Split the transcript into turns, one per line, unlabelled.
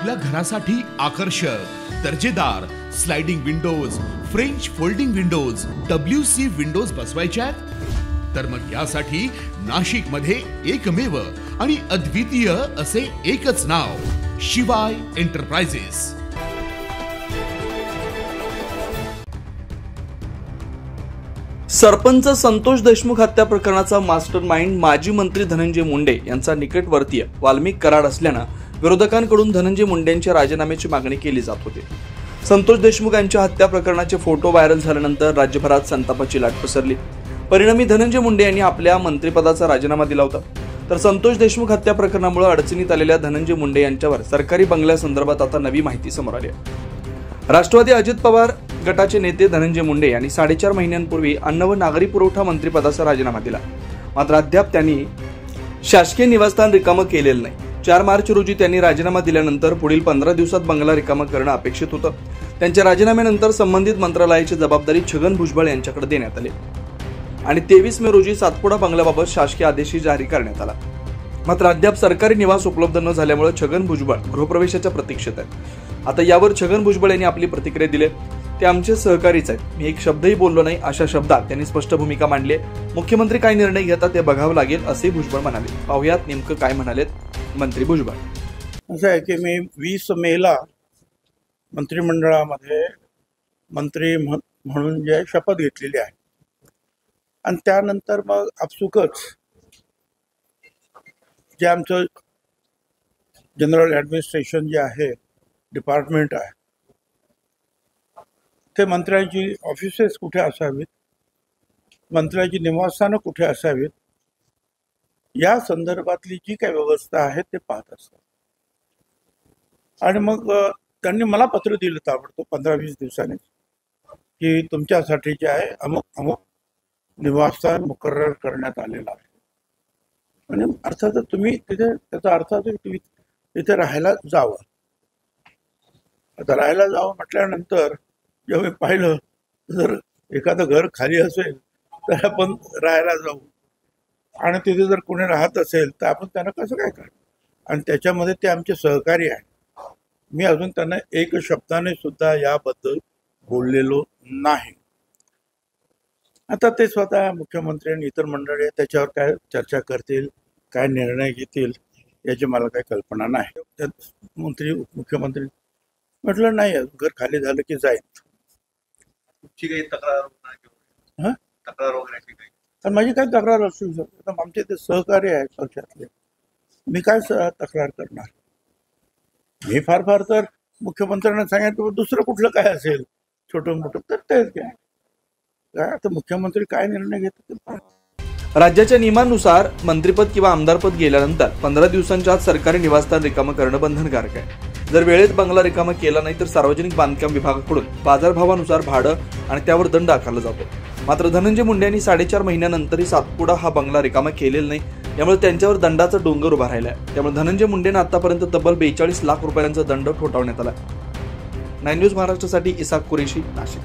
आपल्या घरासाठी आकर्षक दर्जेदार sliding windows, French folding windows, WC windows बसवायच्यात? तर मग यासाठी नाशिक मध्ये एकमेव आणि अद्वितीय असे एकच नाव, शिवाय एंटरप्राइजेस।
सरपंच संतोष देशमुख हत्या प्रकरणाचा मास्टरमाइंड माजी मंत्री धनंजय मुंडे यांचा निकटवर्तीय वाल्मिक कराड असल्याने विरोधकांकडून धनंजय मुंडेंच्या राजीनाम्याची मागणी केली जात होती। संतोष देशमुख यांच्या हत्या प्रकरणाचे फोटो व्हायरल झाल्यानंतर राज्यभरात संतापाची लाट पसरली। परिणामी धनंजय मुंडे यांनी आपल्या मंत्रिपदाचा राजीनामा दिला होता। तर संतोष देशमुख हत्या प्रकरणामुळे अडचणीत आलेल्या धनंजय मुंडे यांच्यावर सरकारी बंगल्यासंदर्भात आता नवी माहिती समोर आली आहे। राष्ट्रवादी अजित पवार गटाचे नेते धनंजय मुंडे यांनी 4.5 महिन्यांपूर्वी अन्न व नागरी पुरवठा मंत्रिपदाचा राजीनामा दिला। मात्र अद्याप त्यांनी शासकीय निवासस्थान रिकामं केलेलं नाही। 4 मार्च रोजी त्यांनी राजीनामा दिल्यानंतर पुढील 15 दिवसात बंगला रिकामा करणं अपेक्षित होतं। त्यांच्या राजीनाम्यानंतर संबंधित मंत्रालयाची जबाबदारी छगन भुजबळ यांच्याकडे देण्यात आली आणि 23 मे रोजी सातपुडा बंगल्याबाबत शासकीय आदेशही जारी करण्यात आला। मात्र अद्याप सरकारी निवास उपलब्ध न झाल्यामुळे छगन भुजबळ गृहप्रवेशाच्या प्रतीक्षेत आहेत। आता यावर छगन भुजबळ यांनी आपली प्रतिक्रिया दिली। ते आमचे सहकारीच आहेत, मी एक शब्दही बोललो नाही अशा शब्दात त्यांनी स्पष्ट भूमिका मांडली आहे। मुख्यमंत्री काय निर्णय घेतात ते बघावं लागेल असे भुजबळ म्हणाले। पाहुयात नेमकं काय म्हणालेत मंत्री भुजबळ।
असं आहे की मी 20 मेला मंत्रिमंडळामध्ये मंत्री म्हणून जे शपथ घेतलेली आहे आणि त्यानंतर मग आपसुकच जे आमचं जनरल ॲडमिनिस्ट्रेशन जे आहे, डिपार्टमेंट आहे, ते मंत्र्यांची ऑफिसेस कुठे असावीत, मंत्र्यांची निवासस्थानं कुठे असावीत, या संदर्भातली जी काही व्यवस्था आहे ते पाहत असतात। आणि मग त्यांनी मला पत्र दिलं ताबडतोब 15-20 दिवसांनी की तुमच्यासाठी जे आहे अमुक निवासस्थान मुकर्रर करण्यात आलेलं आहे। आणि अर्थातच तुम्ही तिथे, त्याचा अर्थ असा की तुम्ही तिथे राहायला जावं। आता राहायला जावं म्हटल्यानंतर जेव्हा मी पाहिलं, जर एखादं घर खाली असेल तर आपण राहायला जाऊ आणि तिथे जर कोणी राहत असेल तर आपण त्यांना कसं काय करणार। आणि त्याच्यामध्ये ते आमचे सहकारी आहे। मी अजून त्यांना एक शब्दाने सुद्धा याबद्दल बोललेलो नाही। आता ते स्वतः मुख्यमंत्री आणि इतर मंडळी त्याच्यावर काय चर्चा करतील, काय निर्णय घेतील याची मला काही कल्पना नाही। त्यात मंत्री मुख्यमंत्री म्हटलं नाही, घर खाली झालं की जाईल।
तुमची काही तक्रार वगैरे
तर माझी काय तक्रार असू शकते, आमचे ते सहकारी आहेत पक्षातले, मी काय तक्रार करणार। मी फार तर मुख्यमंत्र्यांना सांगितलं दुसरं कुठलं काय असेल छोटं मोठं तर तेच काय आता मुख्यमंत्री काय निर्णय घेतात।
राज्याच्या नियमानुसार मंत्रिपद किंवा आमदारपद गेल्यानंतर 15 दिवसांच्या आत सरकारी निवासस्थान रिकामं करणं बंधनकारक आहे। जर वेळेत बंगला रिकामा केला नाही तर सार्वजनिक बांधकाम विभागाकडून बाजारभावानुसार भाडं आणि त्यावर दंड आकारला जातो। मात्र धनंजय मुंडे यांनी 4.5 महिन्यानंतरही सातपुडा हा बंगला रिकामा केलेला नाही, यामुळे त्यांच्यावर दंडाचा डोंगर उभा राहिला आहे। त्यामुळे धनंजय मुंडेंना आतापर्यंत तब्बल 42 लाख रुपयांचा दंड ठोठावण्यात आला। 9 न्यूज महाराष्ट्रासाठी इसाक कुरेशी, नाशिक।